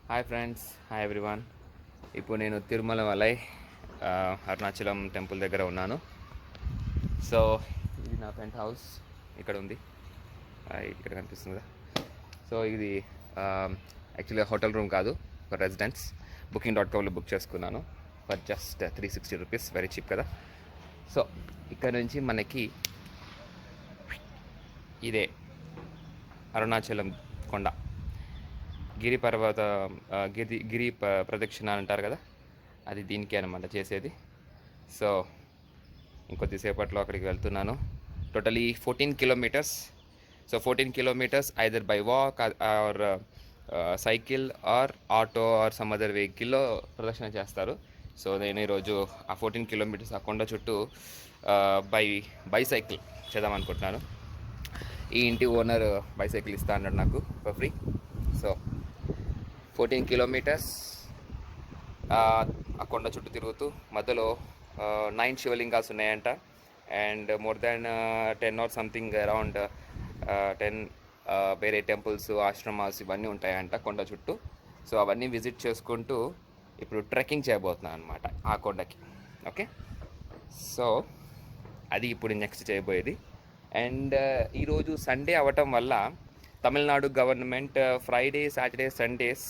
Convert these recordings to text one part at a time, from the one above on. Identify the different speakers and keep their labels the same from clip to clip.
Speaker 1: Hi friends, hi everyone. ఇప్పుడు నేను Tirumala వలై Arunachalam temple దగ్గర ఉన్నాను. సో ఇది నా పెంట్ హౌస్ ఇక్కడ ఉంది, ఇక్కడ కనిపిస్తుంది కదా. సో ఇది యాక్చువల్గా హోటల్ రూమ్ కాదు, ఒక రెసిడెన్స్. booking.comలో బుక్ చేసుకున్నాను for just 360 rupees, very cheap కదా. సో ఇక్కడ నుంచి మనకి ఇదే అరుణాచలం కొండ, గిరి పర్వత గిరి ప్రదక్షిణ అంటారు కదా, అది దీనికి అనమాట చేసేది. సో ఇంకొద్దిసేపట్లో అక్కడికి వెళ్తున్నాను. Totally 14 kilometres. So 14 kilometres either by walk or cycle or auto or some other వెహికల్లో ప్రదక్షిణ చేస్తారు. సో నేను ఈరోజు ఆ 14 కిలోమీటర్స్ ఆ కొండ చుట్టూ బైసైకిల్ చేద్దాం అనుకుంటున్నాను. ఈ ఇంటి ఓనర్ బైసైకిల్ ఇస్తా అన్నాడు నాకు ఫర్ ఫ్రీ. సో 14 కిలోమీటర్స్ ఆ కొండ చుట్టూ తిరుగుతూ, మధ్యలో 9 శివలింగాలు ఉన్నాయంట. And more than 10 or something around 10 వేరే టెంపుల్స్, ఆశ్రమాస్ ఇవన్నీ ఉంటాయంట కొండ చుట్టూ. సో అవన్నీ విజిట్ చేసుకుంటూ ఇప్పుడు ట్రెక్కింగ్ చేయబోతున్నాను అనమాట ఆ కొండకి. ఓకే, సో అది ఇప్పుడు నెక్స్ట్ చేయబోయేది. అండ్ ఈరోజు సండే అవ్వటం వల్ల Tamil Nadu government Friday, Saturday, Sundays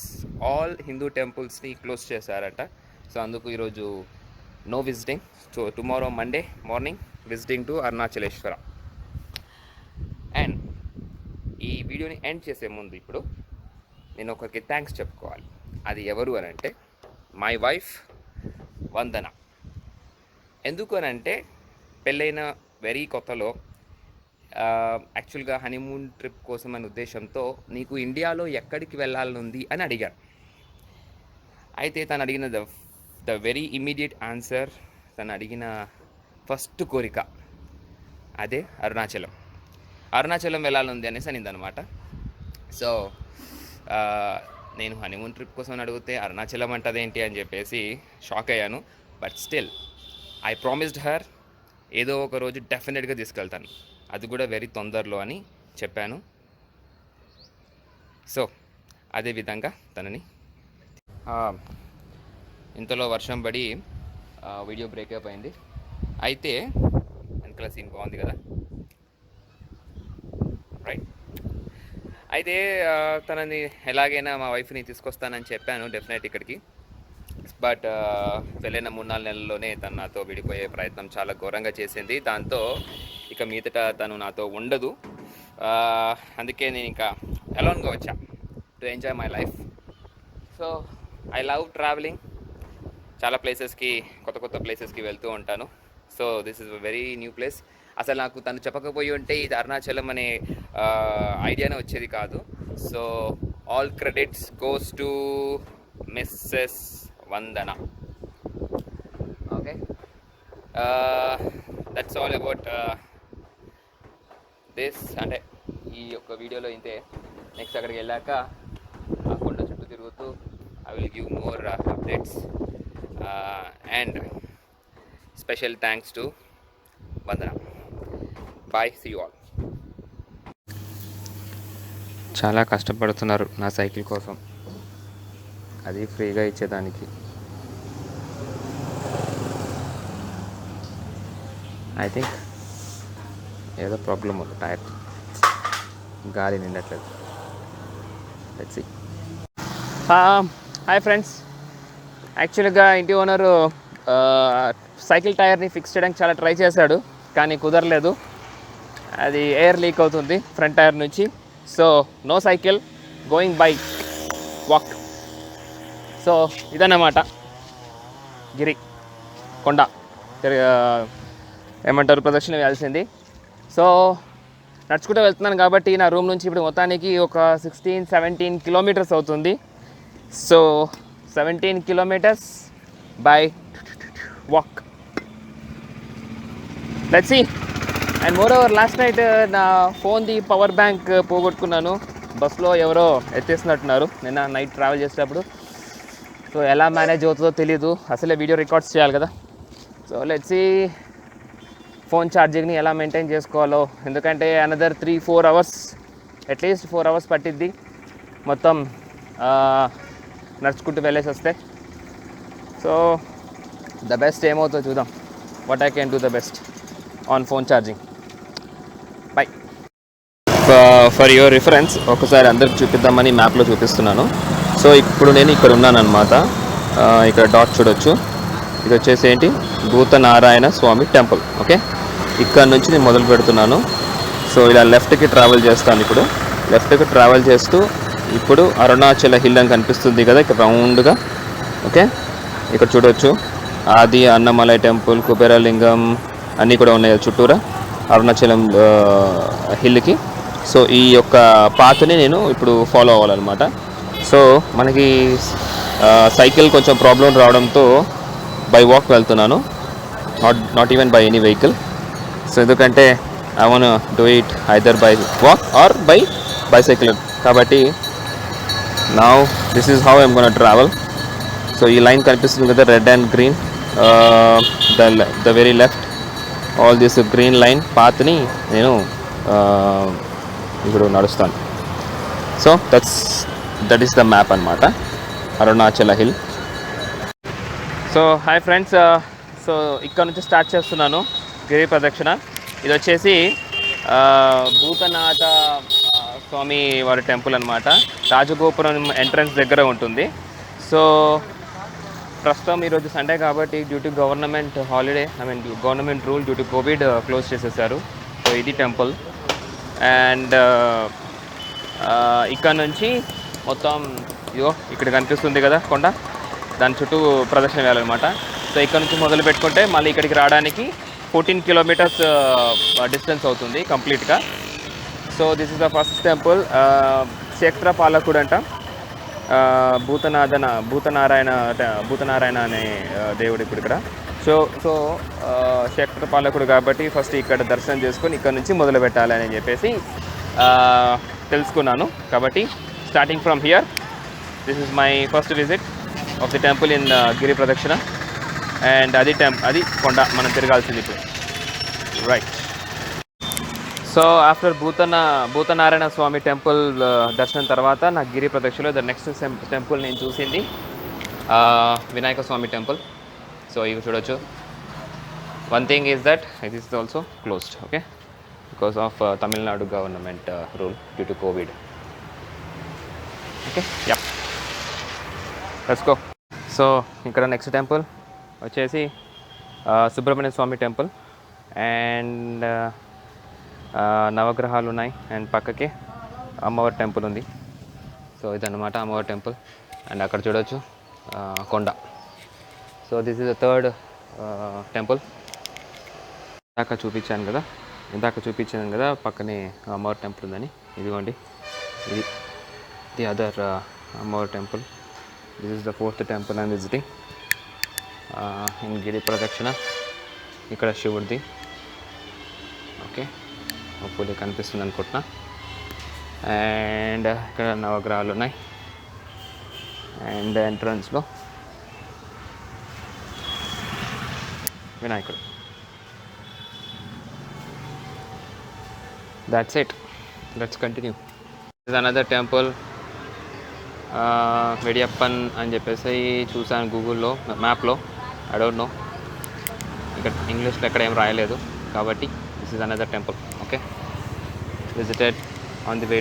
Speaker 1: all Hindu టెంపుల్స్ని క్లోజ్ చేశారట. సో అందుకు ఈరోజు no visiting. So tomorrow Monday morning visiting to Arunachaleshwara. And ఈ వీడియోని ఎండ్ చేసే ముందు ఇప్పుడు నేను ఒకరికి థ్యాంక్స్ చెప్పుకోవాలి. అది ఎవరు అని అంటే మై వైఫ్ వందన. ఎందుకు అని అంటే పెళ్ళైన వెరీ కొత్తలో యాక్చువల్గా హనీమూన్ ట్రిప్ కోసం అనే ఉద్దేశంతో నీకు ఇండియాలో ఎక్కడికి వెళ్ళాలనుంది అని అడిగాను. అయితే తను అడిగిన ద వెరీ ఇమ్మీడియట్ ఆన్సర్, తను అడిగిన ఫస్ట్ కోరిక అదే అరుణాచలం వెళ్ళాలనుంది అనేసి అనింది అనమాట. సో నేను హనీమూన్ ట్రిప్ కోసం అడిగితే అరుణాచలం అంటదేంటి అని చెప్పేసి షాక్ అయ్యాను. But still I promised her ఏదో ఒక రోజు డెఫినెట్గా తీసుకెళ్తాను, అది కూడా వెరీ తొందరలో అని చెప్పాను. సో అదేవిధంగా తనని ఇంతలో వర్షం పడి వీడియో బ్రేకప్ అయింది. అయితే వెనకాల సీన్ బాగుంది కదా, రైట్. అయితే తనని ఎలాగైనా మా వైఫ్ని తీసుకొస్తానని చెప్పాను డెఫినెట్ ఇక్కడికి. బట్ వెళ్ళిన 3-4 నెలల్లోనే తను నాతో విడిపోయే ప్రయత్నం చాలా ఘోరంగా చేసింది. దాంతో ఇక మీదట తను నాతో ఉండదు. అందుకే నేను ఇంకా అలోన్గా వచ్చా to enjoy my life. So I love travelling. చాలా ప్లేసెస్కి, కొత్త ప్లేసెస్కి వెళ్తూ ఉంటాను. So this is a very new place. అసలు నాకు తను చెప్పకపోయి ఉంటే ఇది అరుణాచలం అనే ఐడియానే వచ్చేది కాదు. So all credits goes to missus Vandana. Okay, that's all about this. అంటే ఈ యొక్క వీడియోలో ఇంతే. నెక్స్ట్ అక్కడికి వెళ్ళాక ఆ కొండ చుట్టూ తిరుగుతూ I will give more updates. And special thanks to Vandana. Bye, see you all. చాలా కష్టపడుతున్నారు నా సైకిల్ కోసం, అది ఫ్రీగా ఇచ్చేదానికి. ఐ థింక్ ఏదో ప్రాబ్లం ఉంది, టైర్ గాలి నిండట్లేదు. Let's see. హాయ్ ఫ్రెండ్స్, యాక్చువల్గా ఇంటి ఓనరు సైకిల్ టైర్ని ఫిక్స్ చేయడానికి చాలా ట్రై చేశాడు, కానీ కుదరలేదు. అది ఎయిర్ లీక్ అవుతుంది ఫ్రంట్ టైర్ నుంచి. So no cycle, going by walk. So ఇదన్నమాట గిరి కొండ ఏమంటారు ప్రదక్షిణ వేయాల్సింది. సో నడుచుకుంటూ వెళ్తున్నాను కాబట్టి నా రూమ్ నుంచి ఇప్పుడు మొత్తానికి ఒక 16-17 కిలోమీటర్స్ అవుతుంది. So 17 kilometres by walk. Let's see. And moreover last night నా ఫోన్ది పవర్ బ్యాంక్ పోగొట్టుకున్నాను. బస్లో ఎవరో ఎత్తేసినట్టున్నారు నిన్న నైట్ ట్రావెల్ చేసేటప్పుడు. సో ఎలా మేనేజ్ అవుతుందో తెలీదు, అసలే వీడియో రికార్డ్స్ చేయాలి కదా. సో లెట్స్ సీ ఫోన్ ఛార్జింగ్ని ఎలా మెయింటైన్ చేసుకోవాలో. ఎందుకంటే అనదర్ 3-4 అవర్స్, అట్లీస్ట్ 4 అవర్స్ పట్టిద్ది మొత్తం నడుచుకుంటూ వెళ్ళేసి వస్తే. సో ద బెస్ట్ ఏమవుతుందో చూద్దాం. What I can do the best on phone charging. By. For your reference ఒకసారి అందరికి చూపిద్దామని మ్యాప్లో చూపిస్తున్నాను. సో ఇప్పుడు నేను ఇక్కడ ఉన్నాను అనమాట. ఇక్కడ డాట్ చూడొచ్చు. ఇది వచ్చేసి ఏంటి, భూతనారాయణ స్వామి టెంపుల్. ఓకే, ఇక్కడ నుంచి నేను మొదలు పెడుతున్నాను. సో ఇలా లెఫ్ట్కి ట్రావెల్ చేస్తాను. ఇప్పుడు లెఫ్ట్కి ట్రావెల్ చేస్తూ ఇప్పుడు అరుణాచల హిల్ అని కనిపిస్తుంది కదా ఇక్కడ రౌండ్గా. ఓకే, ఇక్కడ చూడొచ్చు ఆది అన్నమలై టెంపుల్, కుబేరలింగం అన్నీ కూడా ఉన్నాయి చుట్టూరా అరుణాచలం హిల్కి. సో ఈ యొక్క పాత్ని నేను ఇప్పుడు ఫాలో అవ్వాలన్నమాట. సో మనకి సైకిల్ కొంచెం ప్రాబ్లం రావడంతో బై వాక్ వెళ్తున్నాను, not even by any vehicle. So ఎందుకంటే I want do it either by walk or by bicycle కాబట్టి now this is how I'm gonna travel. So ఈ లైన్ కనిపిస్తుంది కదా, red and green, the very left all this green line పాత్ని నేను ఇప్పుడు నడుస్తాను. So that is the map అనమాట, Arunachala hill. So hi friends, so ఇక్కడ నుంచి స్టార్ట్ చేస్తున్నాను గిరి ప్రదక్షిణ. ఇది వచ్చేసి భూతనాథ స్వామి వారి టెంపుల్ అనమాట. రాజగోపురం ఎంట్రన్స్ దగ్గర ఉంటుంది. సో ప్రస్తుతం ఈరోజు సండే కాబట్టి due to government holiday, government rule due to Covid close చేసేసారు. సో ఇది టెంపుల్. అండ్ ఇక్కడ నుంచి మొత్తం ఇదో ఇక్కడ కనిపిస్తుంది కదా కొండ, దాని చుట్టూ ప్రదక్షిణ వేయాలన్నమాట. సో ఇక్కడ నుంచి మొదలు పెట్టుకుంటే మళ్ళీ ఇక్కడికి రావడానికి 14 కిలోమీటర్స్ డిస్టెన్స్ అవుతుంది కంప్లీట్గా. So this is the first temple, క్షేత్ర పాలకుడు అంట, భూతనారాయణ అనే దేవుడు ఇప్పుడు ఇక్కడ. సో క్షేత్ర పాలకుడు కాబట్టి ఫస్ట్ ఇక్కడ దర్శనం చేసుకొని ఇక్కడ నుంచి మొదలు పెట్టాలి అని చెప్పేసి తెలుసుకున్నాను. కాబట్టి starting from here, this is my first visit of the temple in Giri Pradakshina. And అది కొండ మనం తిరగాల్సింది ఇప్పుడు, right. So after Bhuthanarayana Swamy temple దర్శనం తర్వాత నాకు గిరి ప్రదక్షిణలో ద నెక్స్ట్ టెంపుల్ నేను చూసింది వినాయక స్వామి టెంపుల్. సో ఇవి చూడొచ్చు. One thing is that it is also closed, okay, because of Tamil Nadu government rule due to covid. Okay, yeah, let's go. So ఇక్కడ నెక్స్ట్ టెంపుల్ వచ్చేసి సుబ్రహ్మణ్య స్వామి టెంపుల్. అండ్ నవగ్రహాలు ఉన్నాయి అండ్ పక్కకే అమ్మవారి టెంపుల్ ఉంది. సో ఇదన్నమాట అమ్మవారి టెంపుల్. అండ్ అక్కడ చూడవచ్చు కొండ. So this is the third temple. ఇందాక చూపించాను కదా పక్కనే అమ్మవారి టెంపుల్ ఉందని. ఇదిగోండి, ఇది ది అదర్ అమ్మవారి temple. This is the fourth temple I'm visiting in Giri Pradakshina. ఇక్కడ శివుడిది, ఓకే, పూలు కనిపిస్తుంది అనుకుంటున్నా. అండ్ ఇక్కడ నవగ్రహాలు ఉన్నాయి. అండ్ ఎంట్రన్స్లో వినాయకుడు. That's it, let's continue. This another temple, Vediyappan అని చెప్పేసి చూసాను గూగుల్లో మ్యాప్లో. ఐ డోంట్ నో, ఇక్కడ ఇంగ్లీష్లో ఎక్కడ ఏం రాయలేదు కాబట్టి this is another temple. Okay, visited on the way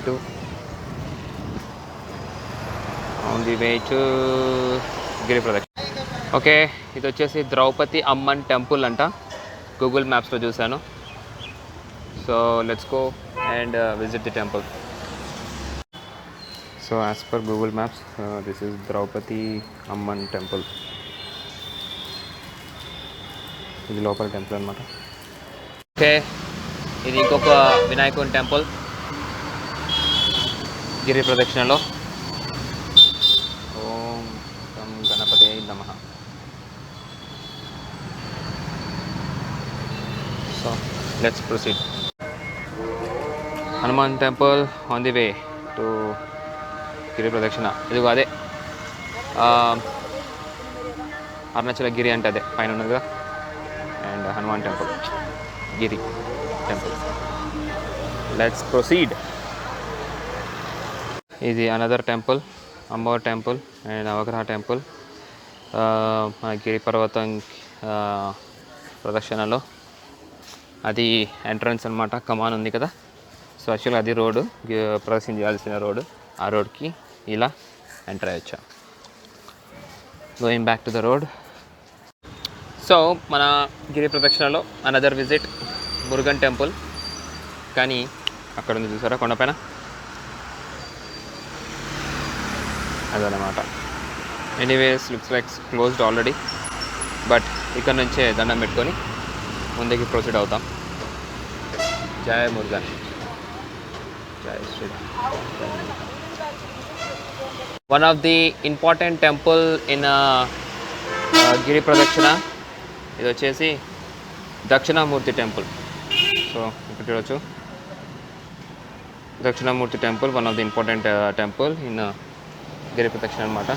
Speaker 1: to Giri Pradakshina. Okay, ఇది వచ్చేసి ద్రౌపది అమ్మన్ టెంపుల్ అంట, గూగుల్ మ్యాప్స్లో చూశాను. So let's go and visit the temple. So as per Google maps this is Draupadi Amman temple. ఇది లోపల టెంపుల్ అనమాట. ఓకే, ఇది ఇంకొక వినాయకుని టెంపుల్ గిరి ప్రదక్షిణలో. ఓం గం గణపతే నమః. So let's proceed. Hanuman temple on the way to Giri Pradakshina. ఇదిగో అదే అరుణాచల గిరి అంటే అదే పైన ఉన్నది కదా. And Hanuman temple, Giri temple. Let's proceed. ఇది అనదర్ టెంపుల్ అమ్మవారి టెంపుల్ అండ్ నవగ్రహ టెంపుల్. మన గిరి పర్వతం ప్రదక్షిణలో అది ఎంట్రన్స్ అనమాట. కమాన్ ఉంది కదా, సో యాక్చువల్గా అది రోడ్డు, ప్రదక్షిణ చేయాల్సిన రోడ్డు. ఆ రోడ్కి ఇలా ఎంటర్ అయ్యొచ్చా. Going back to the road. So మన గిరి ప్రదక్షిణలో అనదర్ విజిట్ మురుగన్ టెంపుల్. కానీ అక్కడ ఉంది చూసారా కొండపైన, అదనమాట. Anyways looks like closed already, but ఇక్కడ నుంచే దండం పెట్టుకొని ముందుకి ప్రొసీడ్ అవుతాం. జయ మురుగన్, జయ Sriram. One of the important temple in Giri Pradakshina ఇది వచ్చేసి దక్షిణామూర్తి టెంపుల్. సో ఇక్కడ చూడవచ్చు, Dakshinamurthy temple one of the important temple in Giri Pradakshina అనమాట.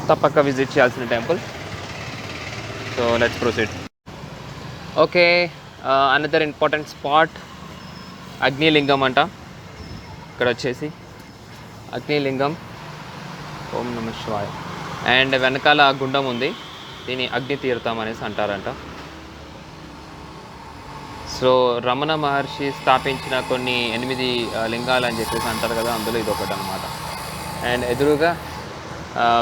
Speaker 1: తప్పక విజిట్ చేయాల్సిన temple. So let's proceed. Okay, another important spot Agnilingam అంట. ఇక్కడ వచ్చేసి అగ్నిలింగం, ఓం నమః శివాయ. అండ్ వెనకాల గుండం ఉంది, దీన్ని అగ్ని తీర్థం అనేసి అంటారంట. సో రమణ మహర్షి స్థాపించిన కొన్ని 8 లింగాలు అని చెప్పేసి అంటారు కదా, అందులో ఇది ఒకటి అనమాట. అండ్ ఎదురుగా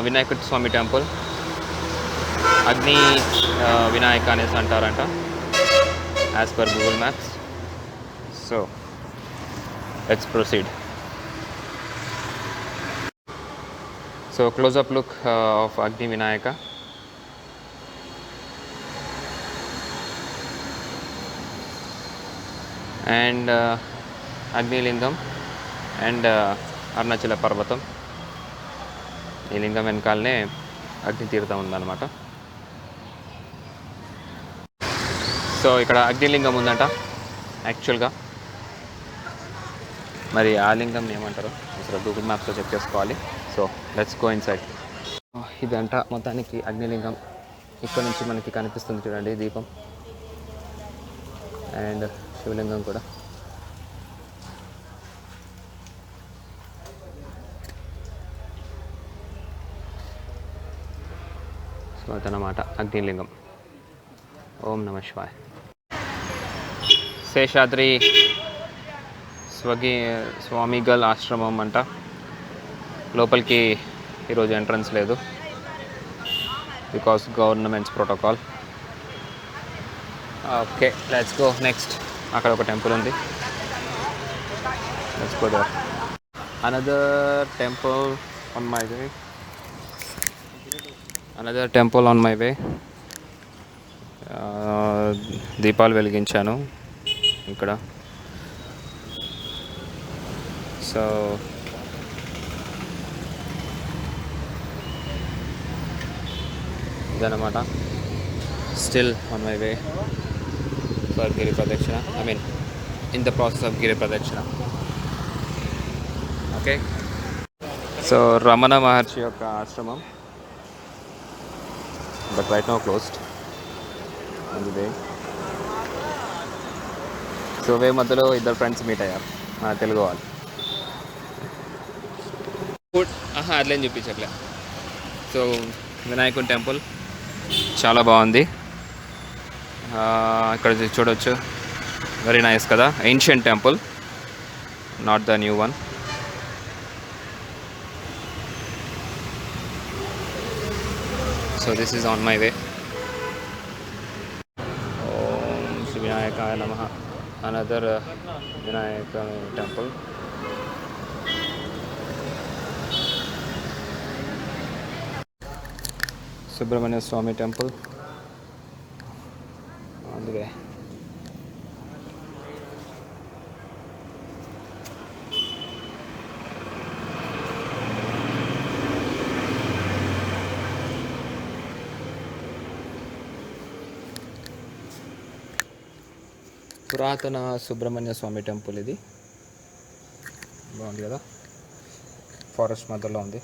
Speaker 1: వినాయకుడి స్వామి టెంపుల్, అగ్ని వినాయక అనేసి అంటారంట as per Google Maps. So let's proceed. So close up look of Agni Vinayaka. And Agnilingam and Arunachala పర్వతం. ఈ లింగం వెనకాలనే అగ్ని తీర్థం ఉందన్నమాట. సో ఇక్కడ అగ్నిలింగం ఉందంట యాక్చువల్గా. మరి ఆ లింగం ఏమంటారు అసలు గూగుల్ మ్యాప్స్లో చెక్ చేసుకోవాలి. So let's go inside. ఇదంట మొత్తానికి అగ్నిలింగం. ఇక్కడ నుంచి మనకి కనిపిస్తుంది చూడండి దీపం, అండ్ శివలింగం కూడా. సో అదనమాట అగ్నిలింగం. ఓం నమః శివాయ. శేషాద్రి స్వామిగల్ ఆశ్రమం అంట. లోపలికి ఈరోజు ఎంట్రన్స్ లేదు, because governments protocol. Okay let's go next. అక్కడ ఒక టెంపుల్ ఉంది, let's go there. Another temple on my way, another temple on my way. దీపాలు వెలిగించాను ఇక్కడ. సో ఇదన్నమాట. Still on my way for Giri Pradakshina. I mean in the process of Giri Pradakshina. Okay, so Ramana Maharshi యొక్క ఆశ్రమం, but right now closed on the way. So way మధ్యలో ఇద్దరు friends meet అయ్యారు, తెలుగు వాళ్ళు. అట్లేం చూపించట్లే. సో వినాయకుడి టెంపుల్ చాలా బాగుంది. ఇక్కడ చూడవచ్చు, వెరీ నైస్ కదా. Ancient temple, not the new one. So this is on my way. ఓం శ్రీ వినాయకాయ నమః. Another Vinayaka temple. Subrahmanya Swamy temple on the way. పురాతన సుబ్రహ్మణ్య స్వామి టెంపుల్ ఇది. బాగుంది కదా, ఫారెస్ట్ మధ్యలో ఉంది.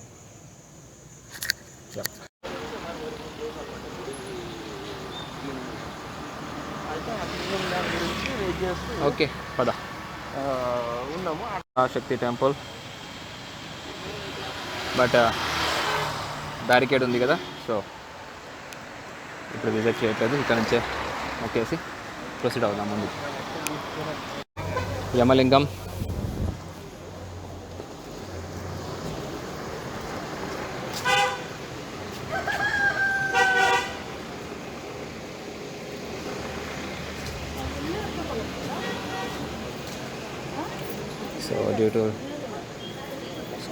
Speaker 1: ఓకే పద. ఉన్నాము శక్తి టెంపుల్. బట్ బ్యారికేడ్ ఉంది కదా, సో ఇప్పుడు విజిట్ చేయట్లేదు. ఇక్కడ నుంచే మొక్కేసి ప్రొసీడ్ అవుదాం ముందు. యమలింగం సో డ్యూ టు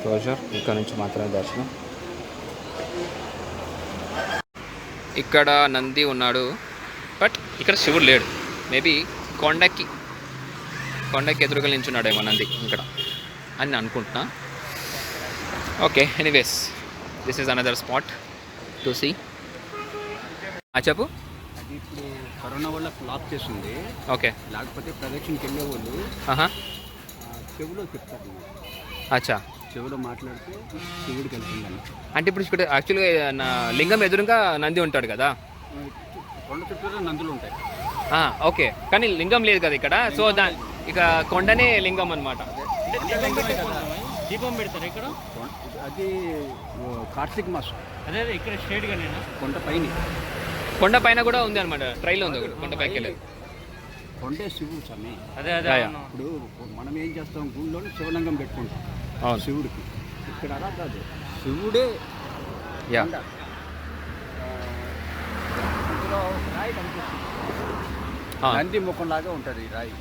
Speaker 1: క్లోజర్ ఇక్కడ నుంచి మాత్రమే దర్శనం. ఇక్కడ నంది ఉన్నాడు, బట్ ఇక్కడ శివుడు లేడు. మేబీ కొండకి ఎదురుగా నించున్నాడేమో నంది ఇక్కడ అని అనుకుంటున్నా. Okay, anyways this is another spot to see. చెప్పు.
Speaker 2: అది ఇప్పుడు కరోనా వల్ల లాక్ చేస్తుంది.
Speaker 1: ఓకే,
Speaker 2: లేకపోతే ప్రదక్షిణకి వెళ్ళే వాళ్ళు చెవులో చెప్తారు.
Speaker 1: అచ్చా,
Speaker 2: చెవులో మాట్లాడితే శివుడికి వెళ్తుందని.
Speaker 1: అంటే ఇప్పుడు ఇక్కడ యాక్చువల్గా లింగం ఎదురుగా నంది ఉంటాడు కదా,
Speaker 2: కొండ చుట్టూ నందులు ఉంటాయి.
Speaker 1: ఓకే, కానీ లింగం లేదు కదా ఇక్కడ. సో ఇక కొండనే లింగం అనమాట.
Speaker 3: దీపం పెడతారు ఇక్కడ.
Speaker 2: అది కార్తీక మాసం.
Speaker 3: అదే ఇక్కడ స్ట్రేట్గా నేను
Speaker 1: కొండ పైన కూడా ఉంది అనమాట. ట్రైల్ ఉంది ఒకటి కొండ పైకి వెళ్ళేది.
Speaker 2: కొండే శివుడు స్వామి.
Speaker 3: అదే
Speaker 2: ఇప్పుడు మనం ఏం చేస్తాం, గుళ్ళోనే శివలింగం పెట్టుకుంటాం శివుడికి. ఇక్కడ అలా కాదు, శివుడే. రాయి కనిపిస్తుంది, నంది ముఖంలాగా ఉంటుంది ఈ రాయి.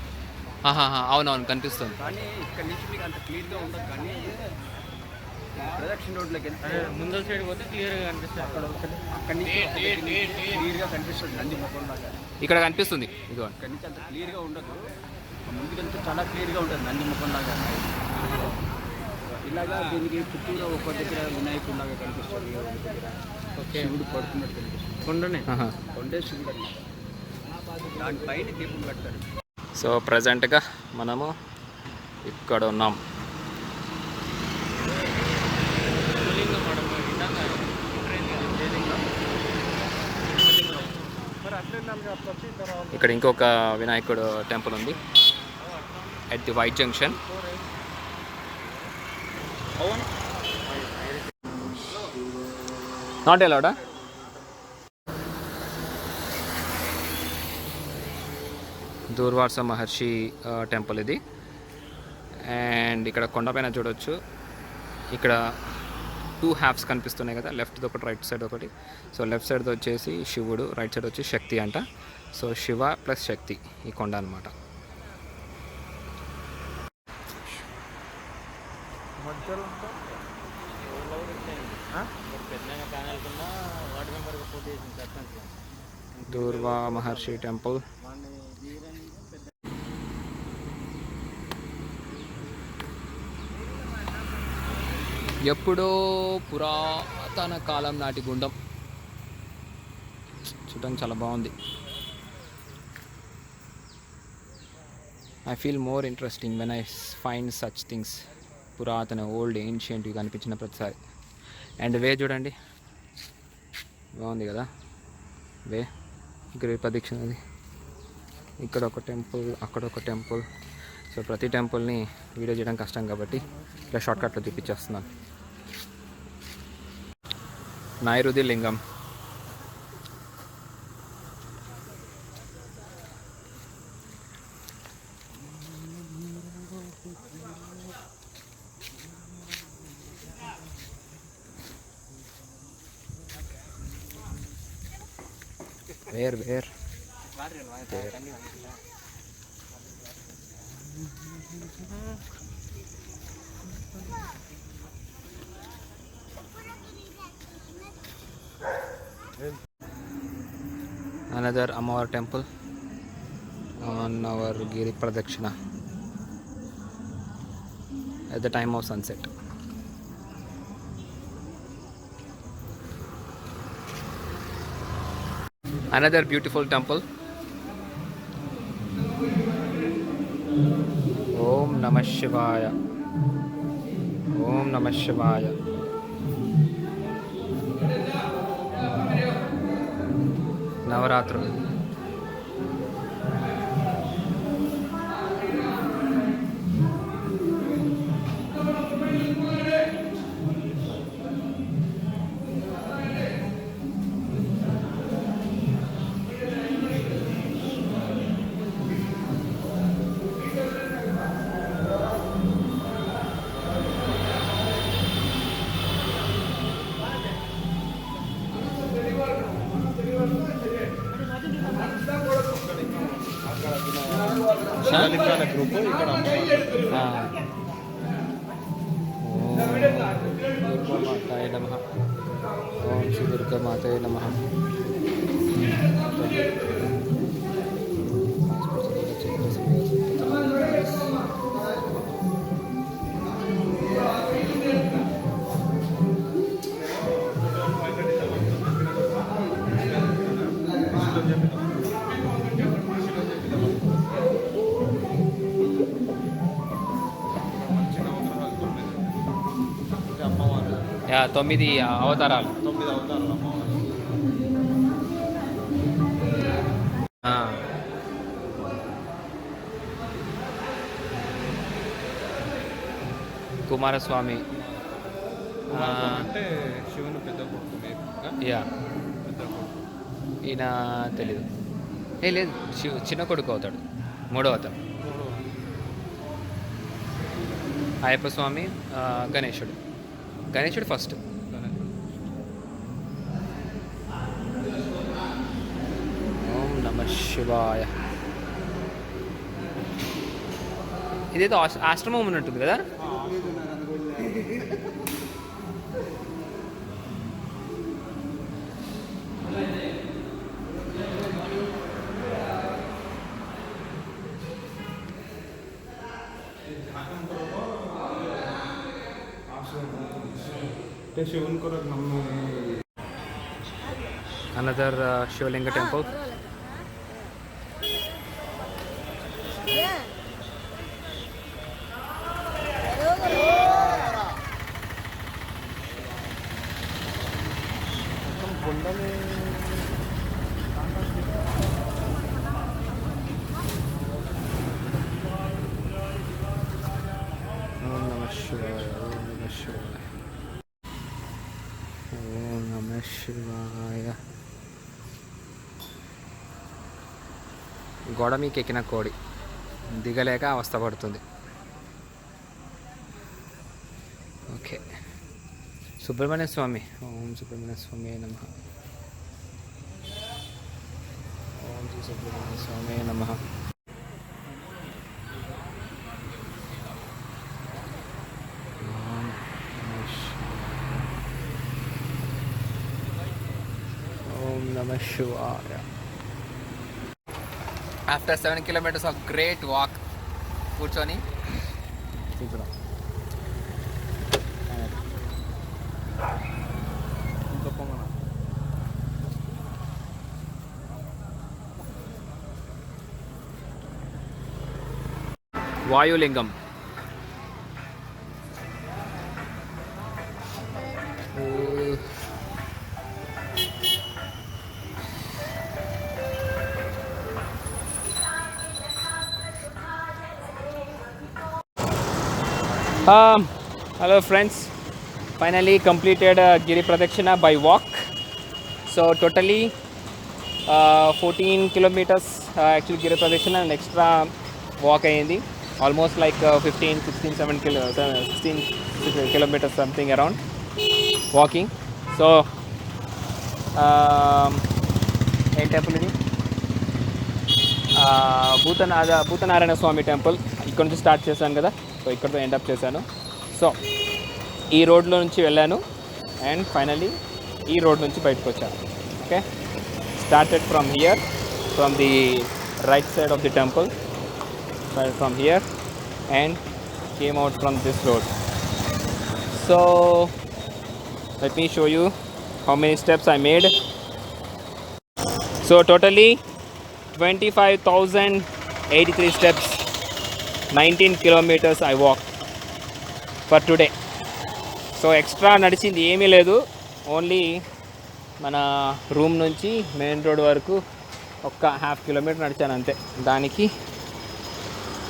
Speaker 1: అవునవును, కనిపిస్తుంది.
Speaker 2: కానీ ఇక్కడ నుంచి మీకు అంత క్లియర్గా ఉండదు. కానీ ప్రదక్షిణ రోడ్లోకి వెళ్తే
Speaker 3: ముందర సైడ్ పోతే క్లియర్గా కనిపిస్తుంది.
Speaker 2: అక్కడి నుంచి క్లియర్గా కనిపిస్తుంది నంది ముఖంలాగా.
Speaker 1: ఇక్కడ కనిపిస్తుంది. ఇది
Speaker 2: అక్కడి నుంచి అంత క్లియర్గా ఉండదు, ముందుకెళ్తే చాలా క్లియర్గా ఉంటుంది నంది ముఖంలాగా. ఇలాగా దీనికి చుట్టూరా ఒక దగ్గర వినాయకుడిలాగా కనిపిస్తుంది, ఒక దగ్గర శివుడు పడుతున్నట్టు కనిపిస్తుంది. కొండే శివుడు అన్నమాట. దానిపైన దీపం కట్టారు.
Speaker 1: సో ప్రజెంట్గా మనము ఇక్కడ ఉన్నాం. ఇక్కడ ఇంకొక వినాయకుడు టెంపుల్ ఉంది at the white junction. Not అలౌడా? దూర్వాస మహర్షి టెంపుల్ ఇది. అండ్ ఇక్కడ కొండపైన చూడవచ్చు, ఇక్కడ 2 halves కనిపిస్తున్నాయి కదా, లెఫ్ట్ ఒకటి రైట్ సైడ్ ఒకటి. సో లెఫ్ట్ సైడ్ వచ్చేసి శివుడు, రైట్ సైడ్ వచ్చి శక్తి అంట. సో శివ ప్లస్ శక్తి ఈ కొండ అనమాట. దూర్వా మహర్షి టెంపుల్. ఎప్పుడో పురాతన కాలం నాటి గుండం, చూడడానికి చాలా బాగుంది. I feel more interesting when I find such things. పురాతన ఓల్డ్ ఏన్షియంట్వి కనిపించిన ప్రతిసారి. అండ్ వే చూడండి, బాగుంది కదా వే. గిరి ప్రదక్షిణది. ఇక్కడ ఒక టెంపుల్, అక్కడ ఒక టెంపుల్. సో ప్రతి టెంపుల్ని వీడియో చేయడం కష్టం కాబట్టి ఇలా షార్ట్కట్లో చూపించేస్తున్నాను. నైరుతి లింగం. Where another Amar temple on our Giri Pradakshina at the time of sunset. Another beautiful temple. Om Namah Shivaya. Om Namah Shivaya. నవరాత్రులు.
Speaker 2: శివలింగాల గ్రూప్ ఇక్కడ అమ్మవారు.
Speaker 1: ఓం దుర్గామాతాయ నమః. ఓం శ్రీ దుర్గామాతాయ నమః.
Speaker 2: అమ్మవారు
Speaker 1: 9 అవతారాలు.
Speaker 2: 9 అవతారాలు అమ్మవారు.
Speaker 1: కుమారస్వామి.
Speaker 2: అంటే శివుని పెద్ద కొడుకు
Speaker 1: యా,
Speaker 2: పెద్ద కొడుకు.
Speaker 1: ఈయన తెలీదు. లేదు, చిన్న కొడుకు అవుతాడు, మూడో అవుతాడు. అయ్యప్ప స్వామి, గణేశుడు ఫస్ట్. ఓం నమ శివాయ. ఇదేదో ఆశ్రమం ఉన్నట్టుంది కదా.
Speaker 2: శివుని కొరకు నమ్ము.
Speaker 1: అనదర్ శివలింగ టెంపుల్. ఓం నమ శివాయ. ఓం నమ శివాయ. ఓం నమ శివాయ. గోడ మీకు ఎక్కిన కోడి దిగలేక అవస్థపడుతుంది. ఓకే. సుబ్రహ్మణ్య స్వామి. ఓం సుబ్రహ్మణ్య స్వామి నమః. ఓం శ్రీ సుబ్రహ్మణ్య స్వామి నమః. ఓం నమ శివాయ. After 7 kilometers of great walk, కూర్చొని చూద్దాం. వాయులింగం. Hello friends, finally completed Giri Pradakshina by walk. So totally 14 kilometers actually Giri Pradakshina and extra walk ayindi, almost like 16 kilometers something around walking. So ఏం temple ఇది? భూతనారాయణ Swamy temple. ఇక్కడ నుంచి start చేశాను కదా, so ఇక్కడతో end up చేశాను. సో ఈ రోడ్లో నుంచి వెళ్ళాను అండ్ ఫైనలీ ఈ రోడ్ నుంచి బయటకు వచ్చాను. Okay, started from here, from the right side of the temple, from here and came out from this road. So let me show you how many steps I made. So totally 25,083 steps, 19 kilometers I walked for today. So extra నడిచింది ఏమీ లేదు, only మన room నుంచి main road వరకు ఒక్క 1/2 kilometer నడిచాను అంతే. దానికి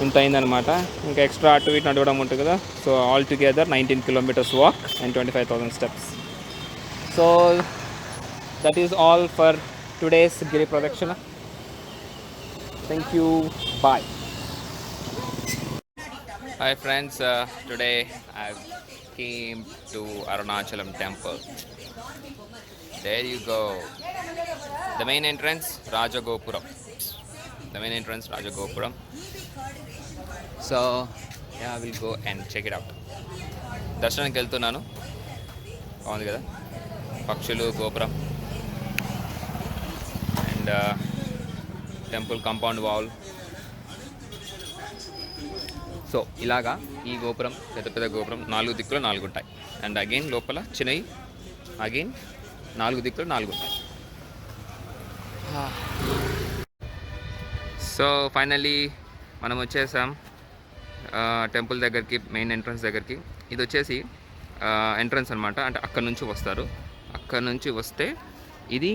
Speaker 1: ఇంత అయిందనమాట. ఇంకా ఎక్స్ట్రా అటు ఇటు నడవడం ఉంటుంది కదా. So all together 19 kilometers walk and 25,000 steps. So that is all for today's Giri Pradakshina. Thank you, bye. Hi friends, today I came to Arunachalam temple. There you go. The main entrance, Rajagopuram. So ya will go and check it out. దర్శనానికి వెళ్తున్నాను. బాగుంది కదా, పక్షులు, గోపురం and temple compound wall. So ఇలాగా ఈ గోపురం, పెద్ద పెద్ద గోపురం 4 దిక్కులు 4 ఉంటాయి. అండ్ అగైన్ లోపల చిన్నవి అగైన్ 4 దిక్కులు 4 ఉంటాయి. సో ఫైనల్లీ మనం వచ్చేసాం టెంపుల్ దగ్గరికి, మెయిన్ ఎంట్రన్స్ దగ్గరికి. ఇది వచ్చేసి ఎంట్రన్స్ అనమాట, అంటే అక్కడ నుంచి వస్తారు. అక్కడ నుంచి వస్తే ఇది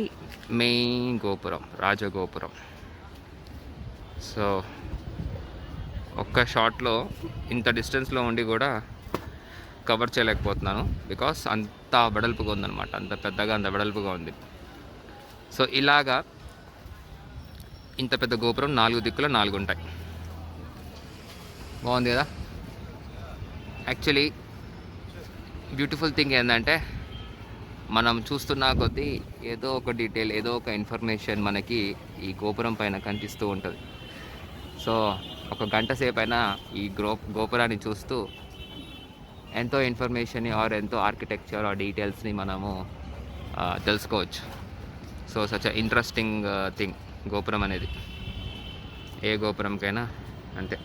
Speaker 1: మెయిన్ గోపురం, రాజగోపురం. సో ఒక్క షాట్లో ఇంత డిస్టెన్స్లో ఉండి కూడా కవర్ చేయలేకపోతున్నాను, బికాస్ అంత వెడల్పుగా ఉందన్నమాట, అంత పెద్దగా అంత వెడల్పుగా ఉంది. సో ఇలాగా ఇంత పెద్ద గోపురం 4 దిక్కులో 4 ఉంటాయి. బాగుంది కదా. యాక్చువల్లీ బ్యూటిఫుల్ థింగ్ ఏంటంటే మనం చూస్తున్న కొద్దీ ఏదో ఒక డీటెయిల్, ఏదో ఒక ఇన్ఫర్మేషన్ మనకి ఈ గోపురం పైన కనిపిస్తూ ఉంటుంది. సో ఒక గంట సేపు అయినా ఈ గోపురాన్ని చూస్తూ ఎంతో ఇన్ఫర్మేషన్ని ఆర్ ఎంతో ఆర్కిటెక్చర్ ఆర్ డీటెయిల్స్ని మనము తెలుసుకోవచ్చు. సో సచ్ ఇంట్రెస్టింగ్ థింగ్ గోపురం అనేది, ఏ గోపురంకైనా అంతే.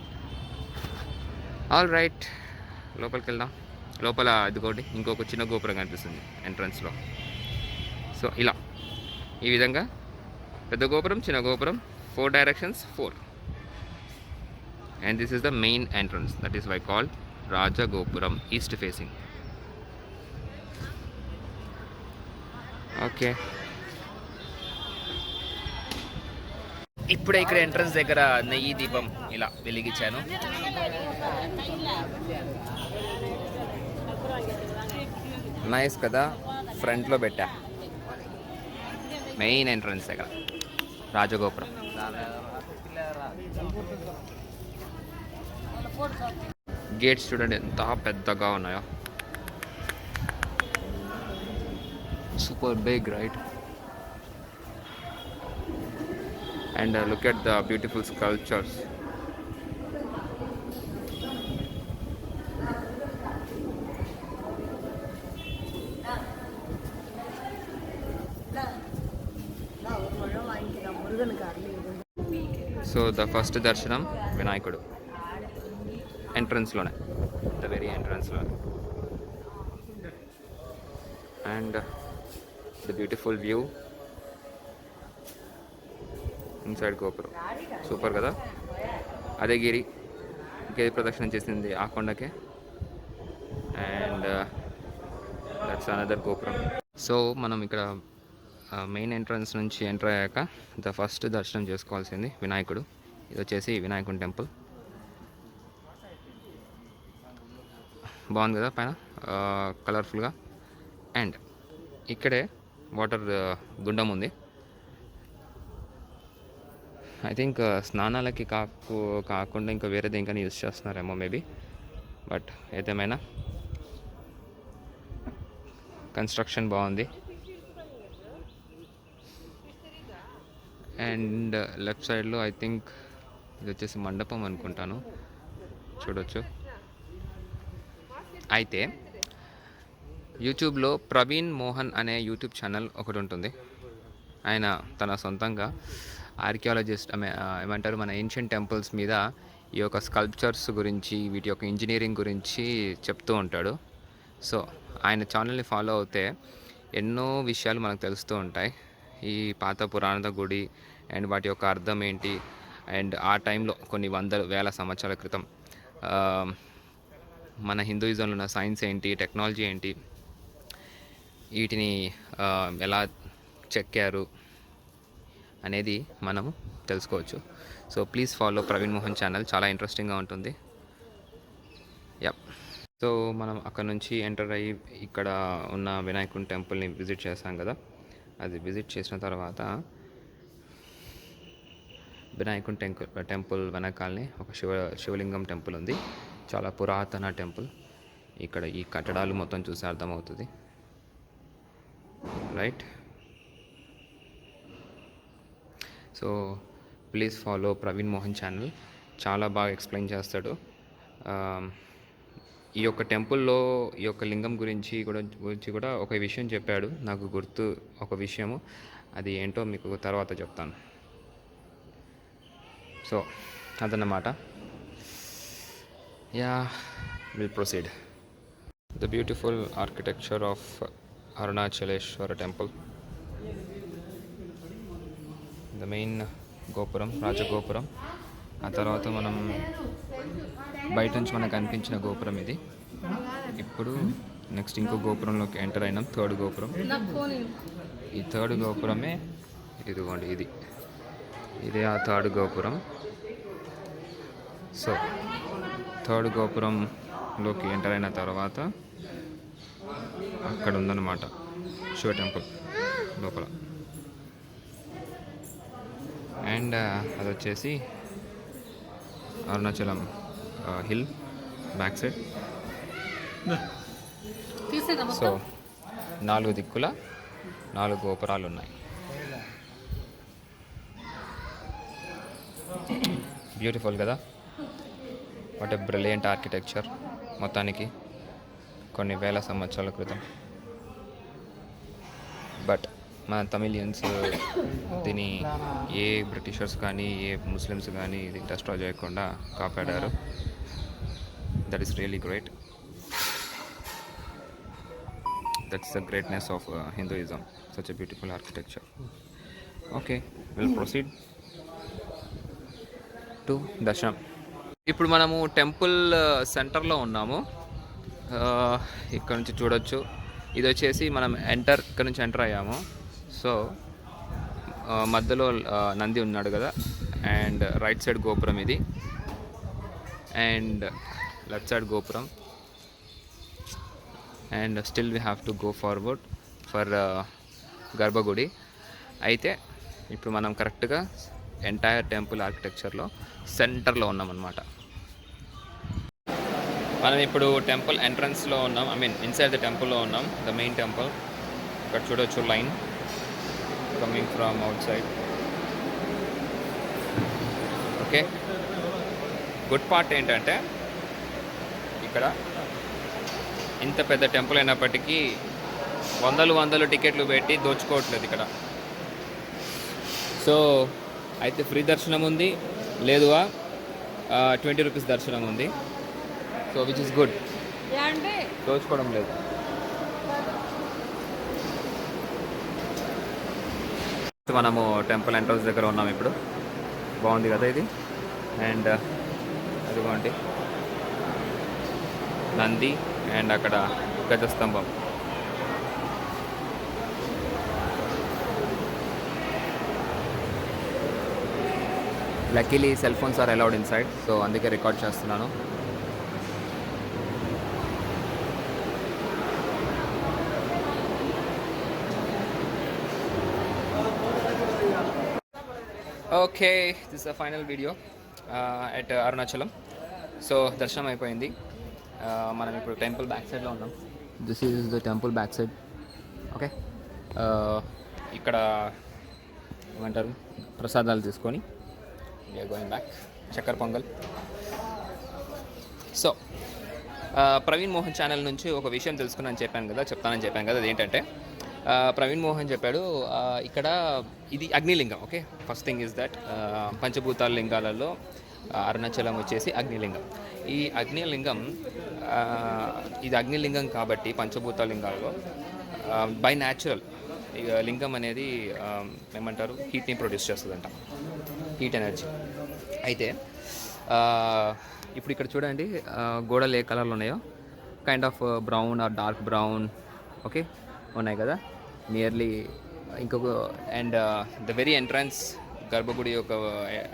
Speaker 1: ఆల్ రైట్, లోపలికి వెళ్దాం. లోపల ఇదిగోటి ఇంకొక చిన్న గోపురం కనిపిస్తుంది ఎంట్రన్స్లో. సో ఇలా ఈ విధంగా పెద్ద గోపురం, చిన్న గోపురం, 4 directions 4. And this is the main entrance, that is why called Raja Gopuram, east facing. Okay. ఇప్పుడే ఇక్కడ ఎంట్రన్స్ దగ్గర నెయ్యి దీపం ఇలా వెలిగించాను. నైస్ కదా, ఫ్రంట్లో పెట్టా. మెయిన్ ఎంట్రన్స్ దగ్గర రాజగోపురం. గేట్స్ చూడండి ఎంత పెద్దగా ఉన్నాయో, super big, right? And look at the beautiful sculptures. So the first దర్శనం వినాయకుడు ఎంట్రన్స్లోనే, ద వెరీ ఎంట్రన్స్లోనే. And the beautiful view inside గోపురం, సూపర్ కదా. అదే గిరి ప్రదక్షిణం చేసింది ఆ కొండకే. అండ్ దట్స్ అనదర్ గోపురం. సో మనం ఇక్కడ మెయిన్ ఎంట్రన్స్ నుంచి ఎంటర్ అయ్యాక ద ఫస్ట్ దర్శనం చేసుకోవాల్సింది వినాయకుడు. ఇది వచ్చేసి వినాయకుడి టెంపుల్. బాగుంది కదా పైన కలర్ఫుల్గా. అండ్ ఇక్కడే వాటర్ గుండం ఉంది. ఐ థింక్ స్నానాలకి కాకుండా ఇంకా వేరే దేనికైనా యూజ్ చేస్తున్నారేమో మేబీ. బట్ ఏదేమైనా కన్స్ట్రక్షన్ బాగుంది. అండ్ లెఫ్ట్ సైడ్లో ఐ థింక్ ఇది వచ్చేసి మండపం అనుకుంటాను, చూడొచ్చు. అయితే యూట్యూబ్లో ప్రవీణ్ మోహన్ అనే యూట్యూబ్ ఛానల్ ఒకటి ఉంటుంది. ఆయన తన సొంతంగా ఆర్కియాలజిస్ట్, ఏమంటారు, మన ఏన్షియంట్ టెంపుల్స్ మీద ఈ యొక్క స్కల్ప్చర్స్ గురించి, వీటి యొక్క ఇంజనీరింగ్ గురించి చెప్తూ ఉంటాడు. సో ఆయన ఛానల్ని ఫాలో అవుతే ఎన్నో విషయాలు మనకు తెలుస్తూ ఉంటాయి. ఈ పాత పురాణ గుడి అండ్ వాటి యొక్క అర్థం ఏంటి, అండ్ ఆ టైంలో కొన్ని వేల సంవత్సరాల క్రితం మన హిందూయిజంలో ఉన్న సైన్స్ ఏంటి, టెక్నాలజీ ఏంటి, వీటిని ఎలా చెక్కారు అనేది మనము తెలుసుకోవచ్చు. So please follow Praveen Mohan channel, చాలా ఇంట్రెస్టింగ్గా ఉంటుంది. యప్. సో మనం అక్కడ నుంచి ఎంటర్ అయ్యి ఇక్కడ ఉన్న వినాయకుని టెంపుల్ని విజిట్ చేస్తాం కదా. అది విజిట్ చేసిన తర్వాత వినాయకుని టెంపుల్ వెనకాలనే ఒక శివలింగం టెంపుల్ ఉంది. చాలా పురాతన టెంపుల్. ఇక్కడ ఈ కట్టడాలు మొత్తం చూసి అర్థమవుతుంది, right? So please follow Praveen Mohan channel, చాలా బాగా ఎక్స్ప్లెయిన్ చేస్తాడు. ఈ యొక్క టెంపుల్లో ఈ యొక్క లింగం గురించి కూడా ఒక విషయం చెప్పాడు. నాకు గుర్తు ఒక విషయము, అది ఏంటో మీకు తర్వాత చెప్తాను. సో అదన్నమాట. Yeah, will proceed. The beautiful architecture of Arunachaleswara temple. The main గోపురం, రాజగోపురం. ఆ తర్వాత మనం బయట నుంచి మనకు అనిపించిన గోపురం ఇది. ఇప్పుడు నెక్స్ట్ ఇంకో గోపురంలోకి ఎంటర్ అయినాం, థర్డ్ గోపురం. ఈ థర్డ్ గోపురమే ఇదిగోండి, ఇదే ఆ థర్డ్ గోపురం. సో థర్డ్ గోపురంలోకి ఎంటర్ అయిన తర్వాత అక్కడ ఉందన్నమాట శివ టెంపుల్ లోపల. అండ్ అది వచ్చేసి Arunachalam hill back side. So 4 దిక్కుల 4 గోపురాలు ఉన్నాయి. బ్యూటిఫుల్ కదా, వాట్ ఎ బ్రిలియంట్ ఆర్కిటెక్చర్. మొత్తానికి కొన్ని వేల సంవత్సరాల క్రితం. బట్ మన తమిళియన్స్ దీన్ని ఏ బ్రిటిషర్స్ కానీ ఏ ముస్లిమ్స్ కానీ ఇది డిస్ట్రాయ్ చేయకుండా కాపాడారు. That is really great. That's the greatness of Hinduism, such a beautiful architecture. Okay, will proceed to దర్శనం. ఇప్పుడు మనము టెంపుల్ సెంటర్లో ఉన్నాము. ఇక్కడ నుంచి చూడొచ్చు. ఇది వచ్చేసి మనం ఇక్కడ నుంచి ఎంటర్ అయ్యాము. సో మధ్యలో నంది ఉన్నాడు కదా, అండ్ రైట్ సైడ్ గోపురం ఇది, అండ్ లెఫ్ట్ సైడ్ గోపురం. And still we have to go forward for గర్భగుడి. అయితే ఇప్పుడు మనం కరెక్ట్గా ఎంటైర్ టెంపుల్ ఆర్కిటెక్చర్లో సెంటర్లో ఉన్నామన్నమాట. మనం ఇప్పుడు టెంపుల్ ఎంట్రన్స్లో ఉన్నాం, ఐ మీన్ ఇన్సైడ్ ద టెంపుల్లో ఉన్నాం, ద మెయిన్ టెంపుల్. ఇక్కడ చూడొచ్చు line coming from out side. Okay, good part ఏంటంటే ఇక్కడ ఇంత పెద్ద టెంపుల్ అయినప్పటికీ వందలు టికెట్లు పెట్టి దోచుకోవట్లేదు ఇక్కడ. సో అయితే ఫ్రీ దర్శనం ఉంది, లేదువా 20 రూపీస్ దర్శనం ఉంది. సో విచ్ ఇస్ గుడ్, దోచుకోవడం లేదు. మనము టెంపుల్ ఎంట్రన్స్ దగ్గర ఉన్నాం ఇప్పుడు. బాగుంది కదా ఇది. అండ్ అదిగోండి నంది, అండ్ అక్కడ గజస్తంభం. Luckily cell phones are allowed inside, so అందుకే రికార్డ్ చేస్తున్నాను. Okay, this the final video at Arunachalam. So దర్శనం అయిపోయింది. మనం ఇప్పుడు టెంపుల్ బ్యాక్ సైడ్లో ఉన్నాం. This is the temple back side. Okay, ఇక్కడ ఏమంటారు, ప్రసాదాలు తీసుకొని వీఆర్ గోయింగ్ బ్యాక్. చక్కెర పొంగల్. సో ప్రవీణ్ మోహన్ ఛానల్ నుంచి ఒక విషయం చెప్తానని చెప్పాను కదా. అదేంటంటే ప్రవీణ్ మోహన్ చెప్పాడు, ఇక్కడ ఇది Agnilingam. Okay, first thing is that పంచభూతాల లింగాలలో అరుణాచలం వచ్చేసి అగ్నిలింగం. ఈ అగ్నిలింగం ఇది అగ్నిలింగం కాబట్టి పంచభూత లింగాలలో బై న్యాచురల్ లింగం అనేది ఏమంటారు, హీట్ని ప్రొడ్యూస్ చేస్తుందంట, హీట్ ఎనర్జీ. అయితే ఇప్పుడు ఇక్కడ చూడండి, గోడలు ఏ కలర్లో ఉన్నాయో, kind of brown or dark brown okay ఉన్నాయి కదా నియర్లీ. ఇంకొక అండ్ ద వెరీ ఎంట్రన్స్, గర్భగుడి యొక్క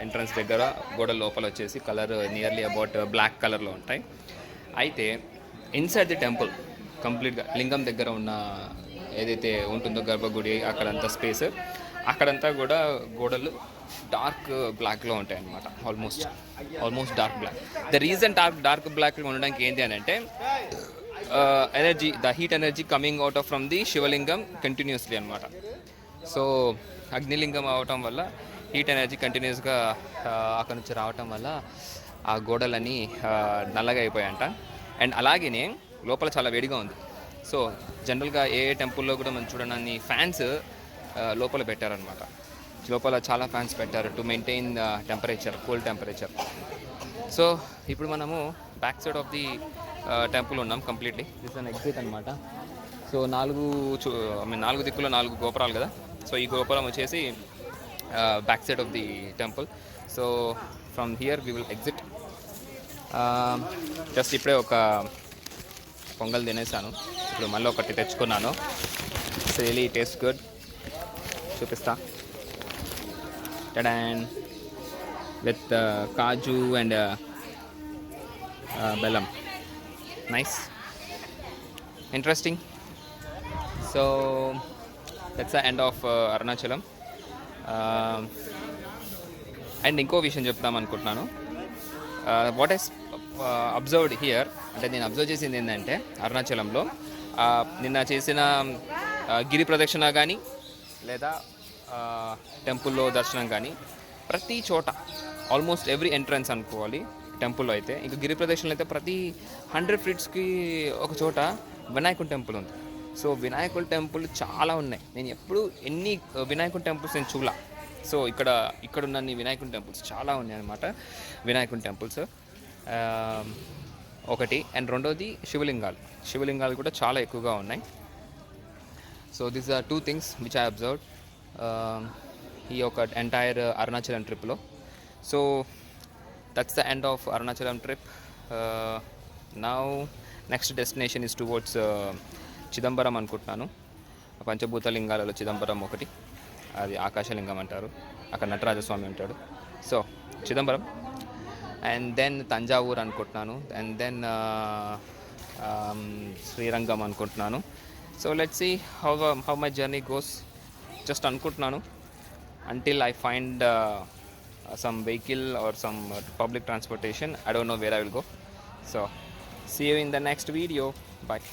Speaker 1: ఎంట్రన్స్ దగ్గర గోడ లోపల వచ్చేసి కలర్ నియర్లీ అబౌట్ బ్లాక్ కలర్లో ఉంటాయి. అయితే ఇన్సైడ్ ది టెంపుల్ కంప్లీట్గా లింగం దగ్గర ఉన్న ఏదైతే ఉంటుందో గర్భగుడి అక్కడంతా స్పేస్, అక్కడంతా కూడా గోడలు డార్క్ బ్లాక్లో ఉంటాయి అన్నమాట. Almost dark black. The reason dark black ఉండడానికి ఏంటి అని అంటే energy, the heat energy coming out of from the Shivalingam continuously అనమాట. సో అగ్నిలింగం అవటం వల్ల హీట్ ఎనర్జీ కంటిన్యూస్గా అక్కడ నుంచి రావటం వల్ల ఆ గోడలన్నీ నల్లగా అయిపోయాయంట. అండ్ అలాగనే లోపల చాలా వేడిగా ఉంది. సో జనరల్గా ఏ టెంపుల్లో కూడా మనం చూడడానికి ఫ్యాన్స్ లోపల పెట్టారనమాట. లోపల చాలా ఫ్యాన్స్ పెట్టారు to maintain temperature, cool temperature. So ఇప్పుడు మనము back side of the temple ఉన్నాం కంప్లీట్లీ. దిస్ అన్ ఎగ్జిట్ అనమాట. సో నాలుగు దిక్కులో 4 గోపురాలు కదా. సో ఈ గోపురం వచ్చేసి back side of the temple. So from here we will exit. Just ఇప్పుడే ఒక పొంగల్ తినేసాను, ఇప్పుడు మళ్ళీ ఒకటి తెచ్చుకున్నాను. It's really taste good. చూపిస్తా. టడాన్ విత్ కాజు అండ్ బెల్లం. Nice, interesting. So that's the end of Arunachalam. And ఇంకో విషయం చెప్తాం అనుకుంటున్నాను. వాట్ ఈస్ అబ్జర్వ్డ్ హియర్ అంటే నేను అబ్జర్వ్ చేసింది ఏంటంటే అరుణాచలంలో నిన్న చేసిన గిరి ప్రదక్షిణ కానీ లేదా టెంపుల్లో దర్శనం కానీ ప్రతి చోట ఆల్మోస్ట్ ఎవ్రీ ఎంట్రన్స్ అనుకోవాలి టెంపుల్లో అయితే. ఇంకా గిరి ప్రదక్షిణలో అయితే ప్రతి 100 ఫీట్స్కి ఒక చోట వినాయకుడి టెంపుల్ ఉంది. సో వినాయకుడి టెంపుల్ చాలా ఉన్నాయి. నేను ఎప్పుడు ఎన్ని వినాయకుడి టెంపుల్స్ నేను చూడాల. సో ఇక్కడ ఉన్న వినాయకుడి టెంపుల్స్ చాలా ఉన్నాయి అన్నమాట. వినాయకుడి టెంపుల్స్ ఒకటి. అండ్ రెండోది శివలింగాలు కూడా చాలా ఎక్కువగా ఉన్నాయి. So this are 2 things which I observed ఈ ఒక ఎంటైర్ అరుణాచలం ట్రిప్లో. So that's the end of Arunachalam trip. Now next destination is towards Chidambaram అనుకుంటున్నాను. పంచభూత లింగాలలో చిదంబరం ఒకటి, అది ఆకాశలింగం అంటారు. అక్కడ నటరాజస్వామి ఉంటాడు. So Chidambaram and then Thanjavur అనుకుంటున్నాను. అండ్ దెన్ శ్రీరంగం అనుకుంటున్నాను. So let's see how my journey goes. Just అనుకుంటున్నాను until I find some vehicle or some public transportation. I don't know where I will go. So see you in the next video. Bye.